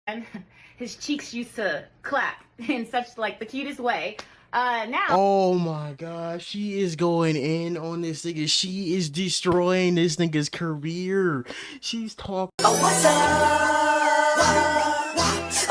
and his cheeks used to clap in such like the cutest way. Now. Oh my gosh, she is going in on this nigga. She is destroying this nigga's career. She's talking. Oh, what's up?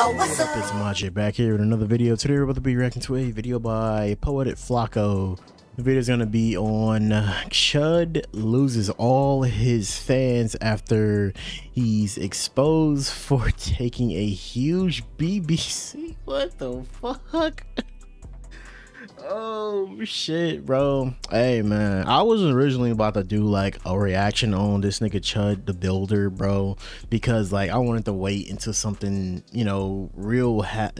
Oh, what's up? It's Maje back here with another video. Today we're about to be reacting to a video by Poetic Flacco. The video is going to be on Chud loses all his fans after he's exposed for taking a huge BBC. What the fuck? Oh shit, bro. Hey man, I was originally about to do like a reaction on this nigga ChudTheBuilder, bro, because like I wanted to wait until something, you know,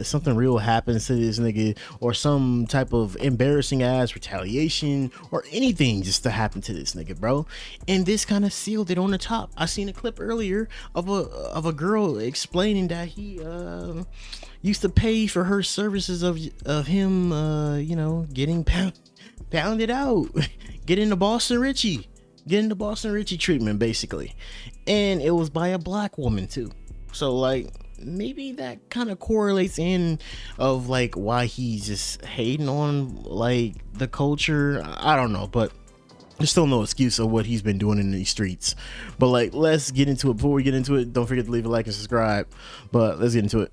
something real happens to this nigga, or some type of embarrassing ass retaliation or anything just to happen to this nigga, bro. And this kind of sealed it on the top. I seen a clip earlier of a girl explaining that he used to pay for her services of him you know, getting pounded out, getting the Boston Richie treatment basically, and it was by a black woman too. So like maybe that kind of correlates in of like why he's just hating on like the culture. I don't know, but there's still no excuse of what he's been doing in these streets. But like, let's get into it. Before we get into it, don't forget to leave a like and subscribe, but let's get into it.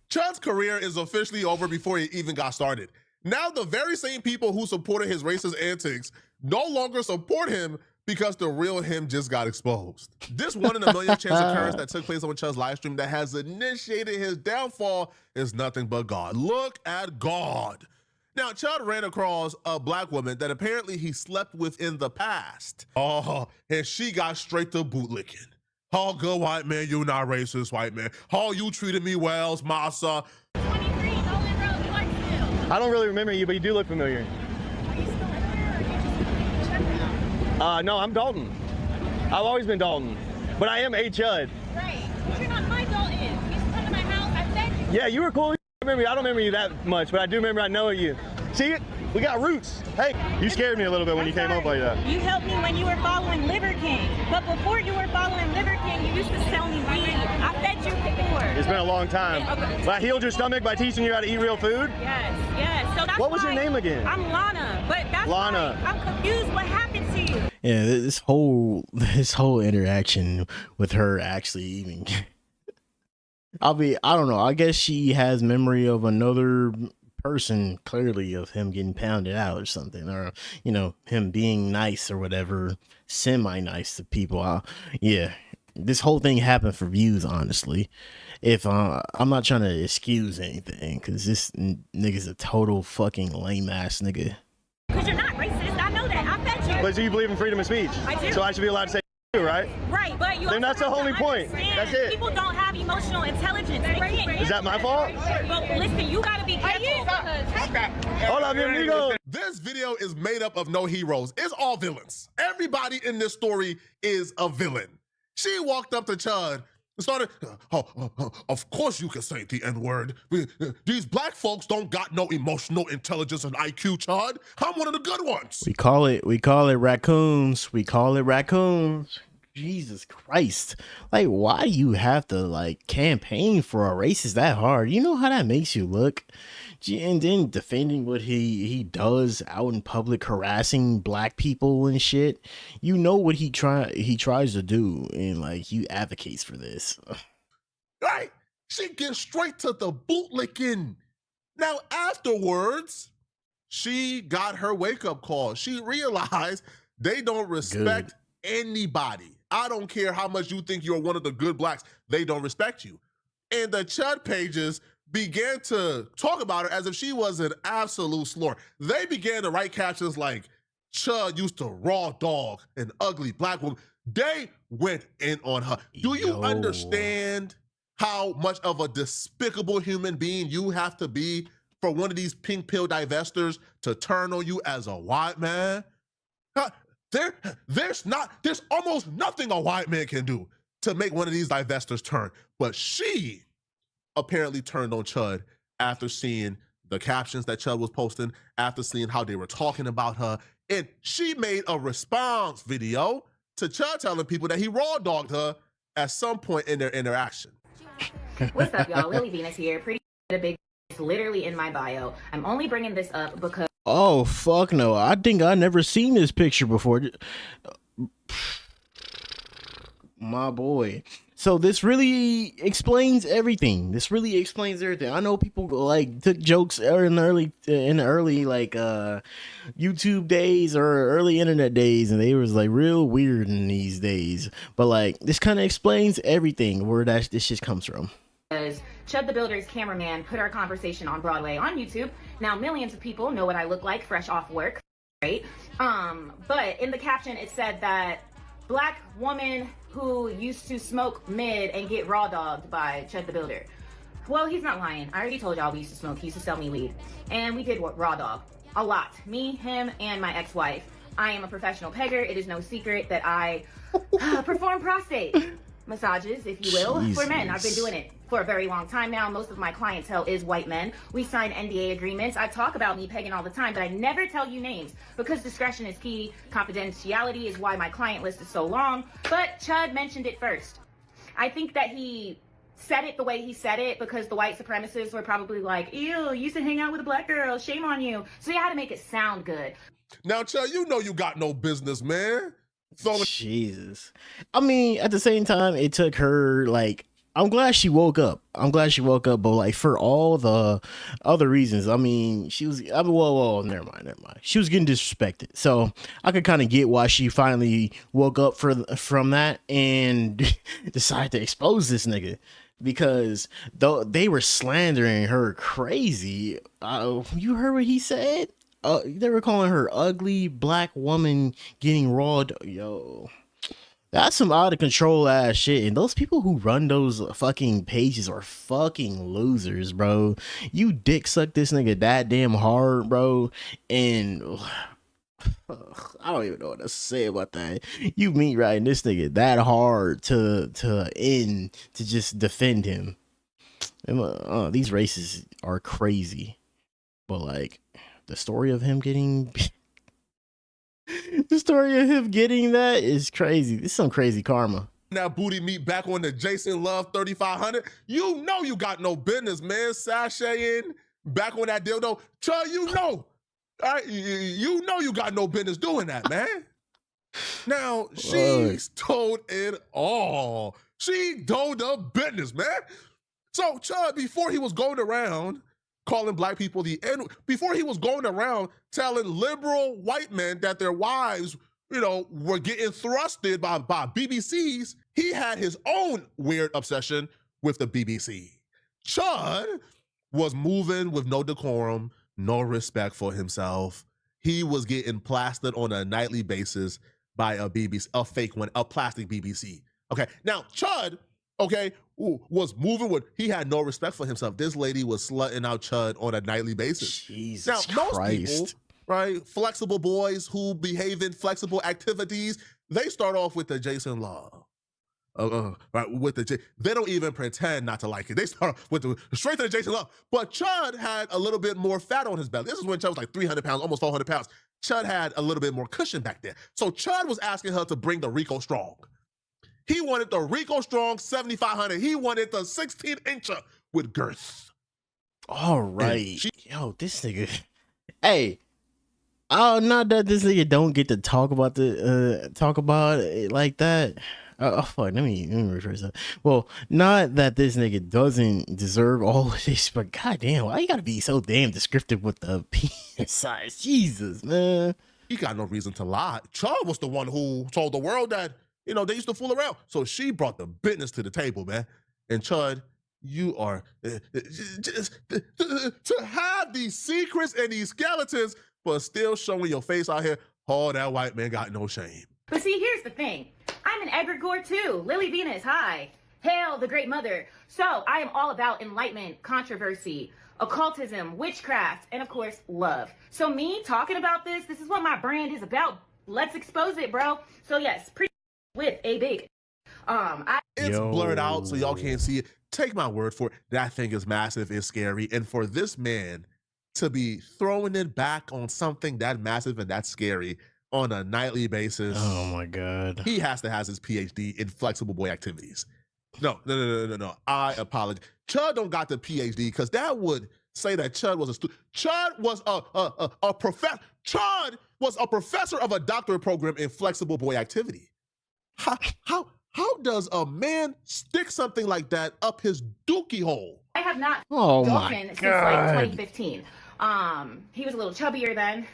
Chud's career is officially over before he even got started. Now the very same people who supported his racist antics no longer support him because the real him just got exposed. This 1 in a million chance occurrence that took place on Chud's live stream that has initiated his downfall is nothing but God. Look at God. Now, Chud ran across a black woman that apparently he slept with in the past. Oh, and she got straight to bootlicking. Oh, good white man, you not racist, white man. Oh, you treated me well, massa. 23 Nolan Road, you like still? I don't really remember you, but you do look familiar. Are you still in there, or you just checked out? No, I'm Dalton. I've always been Dalton, but I am a Chud. Right, but you're not my Dalton. You used to come to my house, I fed you. Yeah, you were cool. I don't remember you that much, but I do remember I know you. See it? We got roots. Hey, you scared me a little bit when you came up like that. You helped me when you were following Liver King, but before you were following Liver King, you used to sell me weed. I fed you before. It's been a long time. Okay. But I healed your stomach by teaching you how to eat real food? Yes. So that's what was your why name again? I'm Lana, but that's Lana. why I'm confused. What happened to you? Yeah, this whole interaction with her actually even I don't know, I guess she has memory of another person, clearly, of him getting pounded out or something, or you know, him being nice or whatever, semi-nice to people. Yeah, this whole thing happened for views, honestly. If I'm not trying to excuse anything, because this nigga's a total fucking lame ass nigga. Because you're not racist, I know that. I fed you. But do you believe in freedom of speech? I do. So I should be allowed to say right? Right, but you. Then that's the only point. That's it. People don't have emotional intelligence. They can't. Is that my fault? But listen, you gotta be careful because. Hola, bienvenido. This video is made up of no heroes. It's all villains. Everybody in this story is a villain. She walked up to Chud and started, of course you can say the N-word. These black folks don't got no emotional intelligence and IQ, Chud. I'm one of the good ones. We call it raccoons. We call it raccoons. Jesus Christ. Like, why do you have to like campaign for a racist that hard? You know how that makes you look? And then defending what he does out in public, harassing black people and shit. You know what he tries to do, and like he advocates for this. Right? She gets straight to the bootlicking. Now afterwards, she got her wake-up call. She realized they don't respect anybody. I don't care how much you think you're one of the good blacks, they don't respect you. And the Chud pages began to talk about her as if she was an absolute slur. They began to write captions like, Chud used to raw dog an ugly black woman. They went in on her. Do you understand how much of a despicable human being you have to be for one of these pink pill divestors to turn on you as a white man? There's almost nothing a white man can do to make one of these divestors turn. But she apparently turned on Chud after seeing the captions that Chud was posting, after seeing how they were talking about her. And she made a response video to Chud telling people that he raw dogged her at some point in their interaction. What's up, y'all? Lily Venus here. Pretty a big literally in my bio. I'm only bringing this up because Oh fuck no! I think I never seen this picture before. My boy. So this really explains everything. This really explains everything. I know people like took jokes in the early like YouTube days or early internet days, and they was like real weird in these days. But like this kind of explains everything where this shit comes from. Chud the Builder's cameraman put our conversation on Broadway on YouTube. Now millions of people know what I look like fresh off work, right? But in the caption it said that black woman who used to smoke mid and get raw dogged by Chud the Builder. Well, he's not lying. I already told y'all we used to smoke. He used to sell me weed. And we did raw dog. A lot. Me, him, and my ex-wife. I am a professional pegger. It is no secret that I perform prostate massages, if you will, for men. I've been doing it for a very long time now. Most of my clientele is white men. We sign NDA agreements. I talk about me pegging all the time, but I never tell you names because discretion is key. Confidentiality is why my client list is so long. But Chud mentioned it first. I think that he said it the way he said it because the white supremacists were probably like, ew, you used to hang out with a black girl, shame on you. So they had to make it sound good. Now, Chud, you know you got no business, man. Jesus. I mean, at the same time, it took her like, I'm glad she woke up. But like for all the other reasons, I mean, well, never mind. She was getting disrespected, so I could kind of get why she finally woke up from that and decided to expose this nigga, because though they were slandering her crazy. You heard what he said? They were calling her ugly black woman getting raw. Yo. That's some out of control ass shit. And those people who run those fucking pages are fucking losers, bro. You dick suck this nigga that damn hard, bro. And I don't even know what to say about that. You meat riding this nigga that hard to just defend him. And, these races are crazy. But like the story of him getting that is crazy. This is some crazy karma. That booty meat back on the Jason Love 3500. You know you got no business, man. Sashaying back on that dildo. Chud, you know. All right, you know you got no business doing that, man. Now, she's told it all. She told the business, man. So, Chud, before he was going around calling black people the N, before he was going around telling liberal white men that their wives, you know, were getting thrusted by BBCs, he had his own weird obsession with the BBC. Chud was moving with no decorum, no respect for himself. He was getting plastered on a nightly basis by a BBC, a fake one, a plastic BBC. Okay, now Chud, okay, was moving with, he had no respect for himself. This lady was slutting out Chud on a nightly basis. Jesus now, most Christ. people, right, flexible boys who behave in flexible activities, they start off with the Jason Law. Right, with the they don't even pretend not to like it. They start with the straight to the Jason Law. But Chud had a little bit more fat on his belly. This is when Chud was like 300 pounds, almost 400 pounds. Chud had a little bit more cushion back there. So Chud was asking her to bring the Rico Strong. He wanted the Rico Strong 7500. He wanted the 16-incher with girth. All right. Yo, this nigga. Hey. Oh, not that this nigga don't get to talk about it like that. Fuck, let me rephrase that. Well, not that this nigga doesn't deserve all of this, but goddamn, why you gotta be so damn descriptive with the penis size? Jesus, man. He got no reason to lie. Chud was the one who told the world that, you know, they used to fool around. So she brought the business to the table, man. And Chud, you are just to have these secrets and these skeletons, but still showing your face out here. Oh, that white man got no shame. But see, here's the thing. I'm an egregore too. Lily Venus, hi. Hail the great mother. So I am all about enlightenment, controversy, occultism, witchcraft, and of course, love. So me talking about this is what my brand is about. Let's expose it, bro. So yes, with a big. It's blurred out so y'all can't see it. Take my word for it. That thing is massive, it's scary. And for this man to be throwing it back on something that massive and that scary on a nightly basis. Oh my God. He has to have his PhD in flexible boy activities. No. I apologize. Chud don't got the PhD because that would say that Chud was a student. Chud was a professor. Chud was a professor of a doctorate program in flexible boy activity. How does a man stick something like that up his dookie hole? I have not Oh stalked my him since God. like 2015. He was a little chubbier then.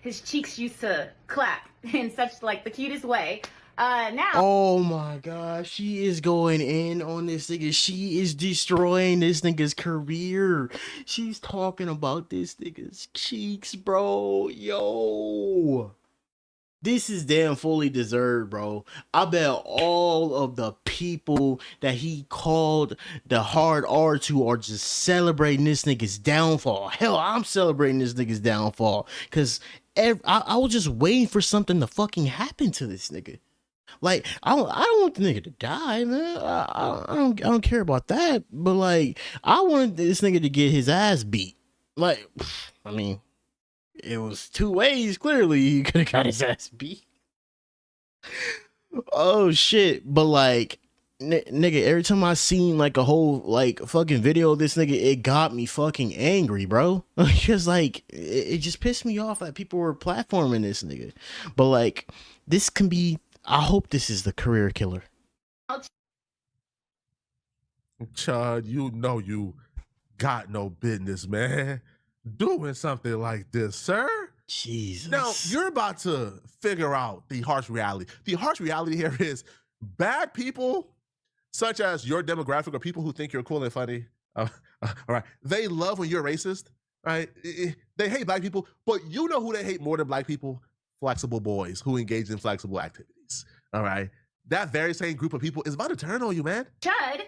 His cheeks used to clap in such like the cutest way. Now. Oh my God, she is going in on this nigga. She is destroying this nigga's career. She's talking about this nigga's cheeks, bro. Yo. This is damn fully deserved, bro. I bet all of the people that he called the hard R to are just celebrating this nigga's downfall. Hell, I'm celebrating this nigga's downfall. Because I was just waiting for something to fucking happen to this nigga. Like, I don't want the nigga to die, man. I don't care about that. But, like, I wanted this nigga to get his ass beat. Like, I mean... It was two ways, clearly. He could have got his ass beat. Oh, shit. But, like, nigga, every time I seen, like, a whole, like, fucking video of this nigga, it got me fucking angry, bro. Because, like, it just pissed me off that people were platforming this nigga. But, like, this can be... I hope this is the career killer. Chud, you know you got no business, man, doing something like this, sir. Jesus. Now, you're about to figure out the harsh reality. The harsh reality here is bad people, such as your demographic or people who think you're cool and funny, all right, they love when you're racist, right? They hate black people, but you know who they hate more than black people? Flexible boys who engage in flexible activities, all right? That very same group of people is about to turn on you, man. Chud,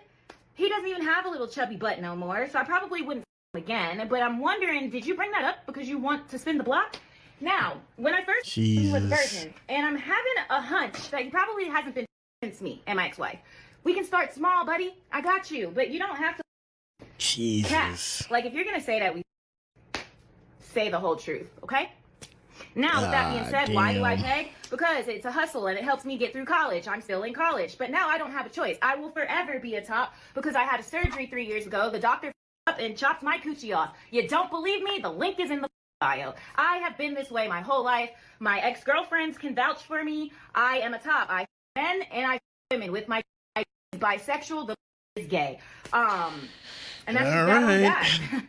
he doesn't even have a little chubby butt no more, so I probably wouldn't again. But I'm wondering, did you bring that up because you want to spin the block? Now, when I first was a virgin, and I'm having a hunch that he probably hasn't been since me and my ex-wife. We can start small, buddy. I got you, but you don't have to. Jesus. Cat. Like, if you're gonna say that, we say the whole truth, okay? Now, with that being said, why do I peg? Because it's a hustle and it helps me get through college. I'm still in college, but now I don't have a choice. I will forever be a top because I had a surgery 3 years ago. The doctor up and chopped my coochie off. You don't believe me? The link is in the bio. I have been this way my whole life. My ex-girlfriends can vouch for me. I am a top. I men and I women with my bisexual. The is gay. And that's all that right. on that.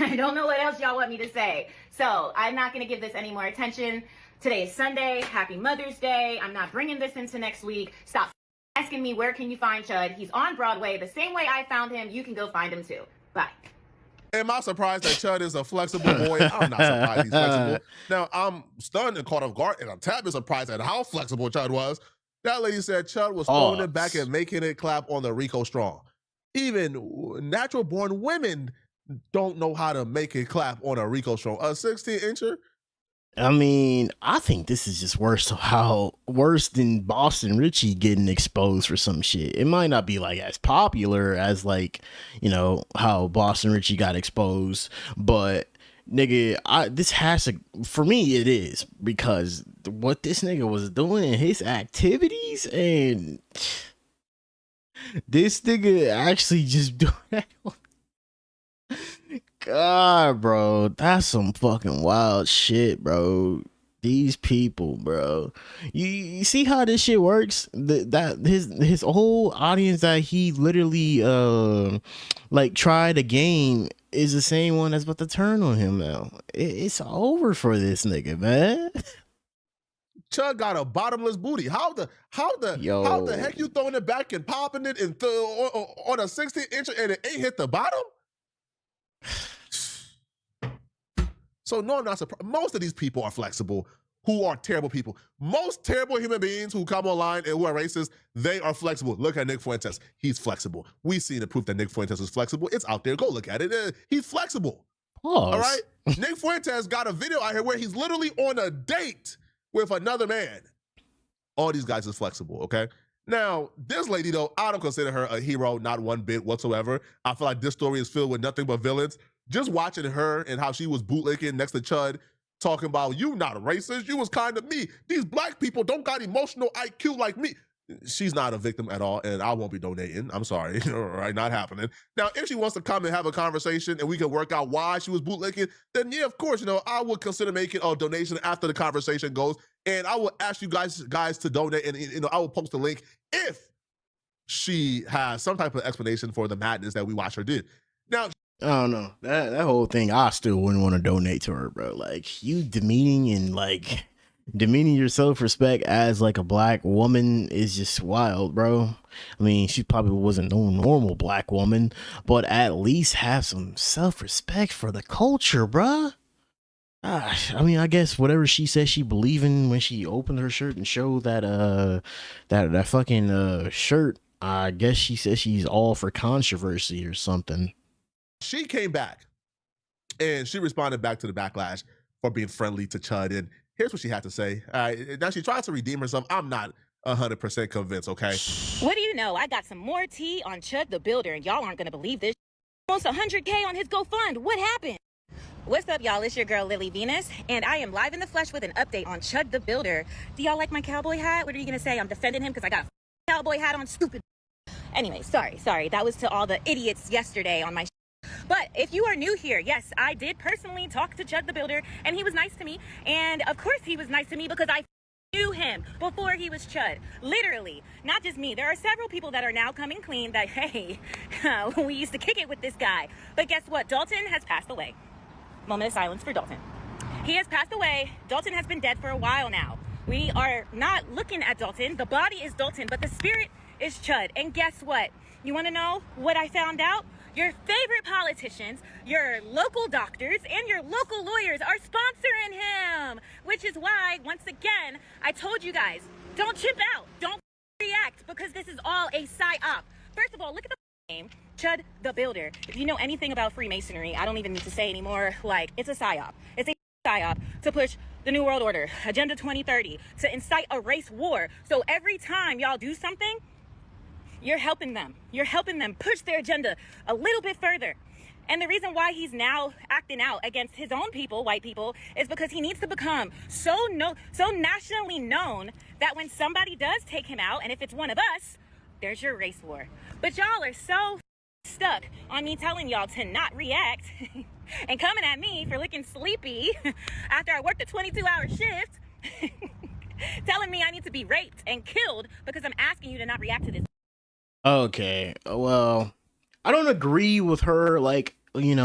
I don't know what else y'all want me to say. So I'm not going to give this any more attention. Today is Sunday. Happy Mother's Day. I'm not bringing this into next week. Stop asking me where can you find Chud. He's on Broadway. The same way I found him, you can go find him too. Bye. Am I surprised that Chud is a flexible boy? I'm not surprised he's flexible. Now, I'm stunned and caught off guard, and I'm tad bit surprised at how flexible Chud was. That lady said Chud was throwing it back and making it clap on the Rico Strong. Even natural-born women don't know how to make it clap on a Rico Strong. A 16-incher? I mean, I think this is just worse than Boston Richie getting exposed for some shit. It might not be like as popular as like, you know, how Boston Richie got exposed, but nigga, this has to, for me it is, because what this nigga was doing in his activities, and this nigga actually just doing that. God, bro, that's some fucking wild shit, bro. These people, bro. You see how this shit works? That his whole audience that he literally like tried a game is the same one that's about to turn on him now. It's over for this nigga, man. Chud got a bottomless booty. How the heck you throwing it back and popping it and on a 16-incher and it ain't hit the bottom? So no, I'm not surprised. Most of these people are flexible who are terrible people. Most terrible human beings who come online and who are racist, they are flexible. Look at Nick Fuentes. He's flexible. We've seen the proof that Nick Fuentes is flexible. It's out there. Go look at it. He's flexible. Pause. All right? Nick Fuentes got a video out here where he's literally on a date with another man. All these guys is flexible, okay? Now, this lady, though, I don't consider her a hero, not one bit whatsoever. I feel like this story is filled with nothing but villains. Just watching her and how she was bootlicking next to Chud, talking about, you not a racist, you was kind of me. These black people don't got emotional IQ like me. she's not a victim at all, and I won't be donating. I'm sorry, right? Not happening. Now, if she wants to come and have a conversation and we can work out why she was bootlicking, then yeah, of course, I would consider making a donation after the conversation goes, and I will ask you guys to donate, and I will post a link if she has some type of explanation for the madness that we watched her did. Now, I don't know. That whole thing, I still wouldn't want to donate to her, bro. Like, you demeaning your self-respect as like a black woman is just wild, bro. I mean, she probably wasn't no normal black woman, but at least have some self-respect for the culture, bro. I mean, I guess whatever she said she believed in when she opened her shirt and showed that that fucking shirt, I guess she said she's all for controversy or something. she came back and she responded back to the backlash for being friendly to Chud. And here's what she had to say. Now she tries to redeem herself. I'm not 100% convinced, okay? What do you know? I got some more tea on Chud the Builder, and y'all aren't gonna believe this. Almost 100K on his GoFund. What happened? What's up, y'all? It's your girl, Lily Venus, and I am live in the flesh with an update on Chud the Builder. Do y'all like my cowboy hat? What are you gonna say? I'm defending him because I got a cowboy hat on, stupid. Anyway, sorry. That was to all the idiots yesterday on my But if you are new here, yes, I did personally talk to Chud the Builder, and he was nice to me. And of course he was nice to me because I knew him before he was Chud. Literally, not just me. There are several people that are now coming clean that, hey, we used to kick it with this guy. But guess what? Dalton has passed away. Moment of silence for Dalton. He has passed away. Dalton has been dead for a while now. We are not looking at Dalton. The body is Dalton, but the spirit is Chud. And guess what? You want to know what I found out? Your favorite politicians, your local doctors, and your local lawyers are sponsoring him. Which is why, once again, I told you guys, don't chip out. Don't react, because this is all a psyop. First of all, look at the name, Chud the Builder. If you know anything about Freemasonry, I don't even need to say anymore, like, it's a psyop. It's a psyop to push the New World Order, Agenda 2030, to incite a race war. So every time y'all do something, you're helping them. You're helping them push their agenda a little bit further. And the reason why he's now acting out against his own people, white people, is because he needs to become so nationally known that when somebody does take him out, and if it's one of us, there's your race war. But y'all are so stuck on me telling y'all to not react and coming at me for looking sleepy after I worked a 22-hour shift, telling me I need to be raped and killed because I'm asking you to not react to this. Okay, well, I don't agree with her, like, doing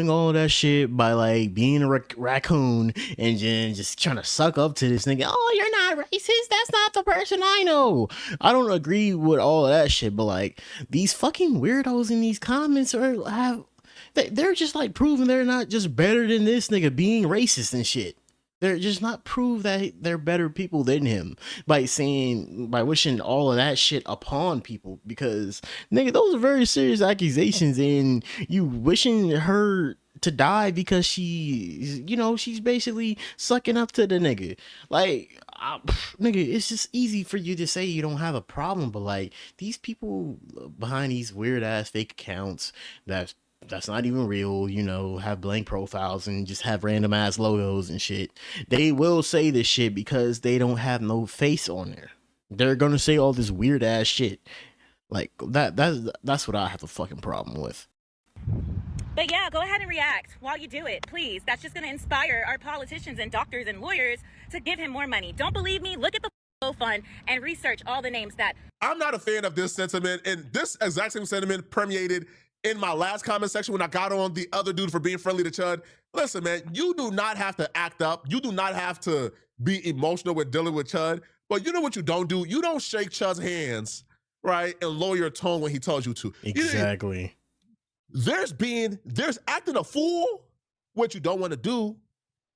all that shit by, like, being a raccoon and then just trying to suck up to this nigga. Oh, you're not racist. That's not the person I know. I don't agree with all of that shit, but, like, these fucking weirdos in these comments they're just, like, proving they're not just better than this nigga being racist and shit. They're just not prove that they're better people than him by wishing all of that shit upon people, because nigga, those are very serious accusations, and you wishing her to die because she's basically sucking up to the nigga. Like, nigga, it's just easy for you to say you don't have a problem, but like these people behind these weird ass fake accounts that's not even real, have blank profiles and just have random ass logos and shit. They will say this shit because they don't have no face on there. They're gonna say all this weird ass shit. Like that's what I have a fucking problem with. But yeah, go ahead and react while you do it, please. That's just gonna inspire our politicians and doctors and lawyers to give him more money. Don't believe me? Look at the fund and research all the names that. I'm not a fan of this sentiment, and this exact same sentiment permeated in my last comment section when I got on the other dude for being friendly to Chud. Listen, man, you do not have to act up. You do not have to be emotional with dealing with Chud. But you know what you don't do? You don't shake Chud's hands, right, and lower your tone when he tells you to. Exactly. There's acting a fool, what you don't want to do,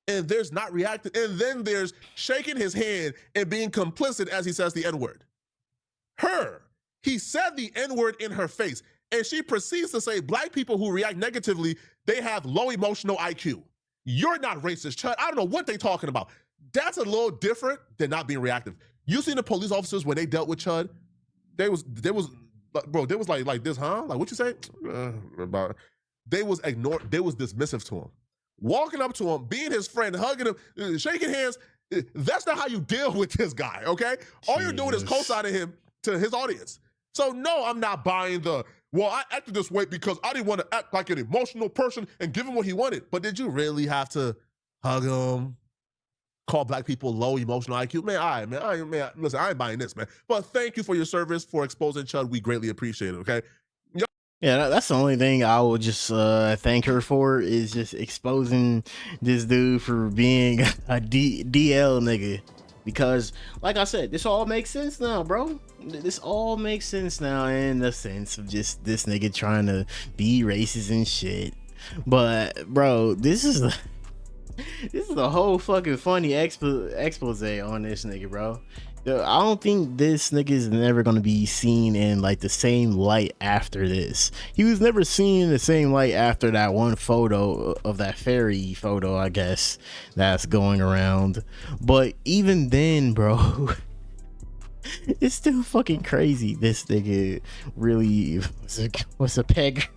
and there's not reacting. And then there's shaking his hand and being complicit as he says the N-word. He said the N-word in her face. And she proceeds to say black people who react negatively, they have low emotional IQ. You're not racist, Chud. I don't know what they talking about. That's a little different than not being reactive. You seen the police officers when they dealt with Chud? They was like this, huh? Like, what you say? They was ignored. They was dismissive to him. Walking up to him, being his friend, hugging him, shaking hands, That's not how you deal with this guy, okay? All you're doing is co-signing him to his audience. So no, I'm not buying well, I acted this way because I didn't want to act like an emotional person and give him what he wanted. But did you really have to hug him? Call black people low emotional IQ? Man, all right, man. Listen, I ain't buying this, man. But thank you for your service, for exposing Chud. We greatly appreciate it, okay? Yeah, that's the only thing I will just thank her for, is just exposing this dude for being a DL nigga. Because, like I said, this all makes sense now, bro. This all makes sense now in the sense of just this nigga trying to be racist and shit. But, bro, this is a whole fucking funny expose on this nigga, bro. I don't think this nigga is never gonna be seen in like the same light after this. He was never seen in the same light after that one photo of that fairy photo, I guess, that's going around. But even then, bro, it's still fucking crazy. This nigga really was a peg.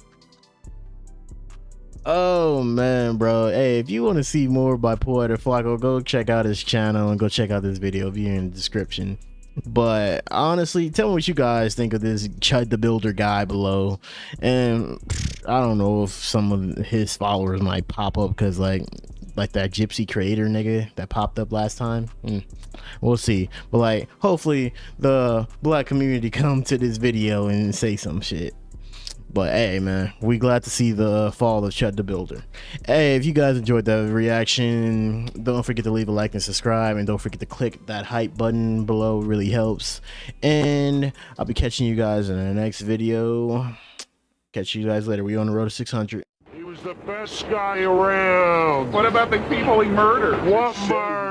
Oh man, bro. Hey, if you want to see more by Poet or Flacco, go check out his channel and go check out this video via in the description. But honestly, tell me what you guys think of this ChudTheBuilder guy below. And I don't know if some of his followers might pop up because like that gypsy creator nigga that popped up last time. We'll see. But like, hopefully the black community come to this video and say some shit. But hey, man, we glad to see the fall of ChudTheBuilder. Hey, if you guys enjoyed the reaction, don't forget to leave a like and subscribe, and don't forget to click that hype button below. It really helps. And I'll be catching you guys in the next video. Catch you guys later. We on the road to 600. He was the best guy around. What about the people he murdered? What murder?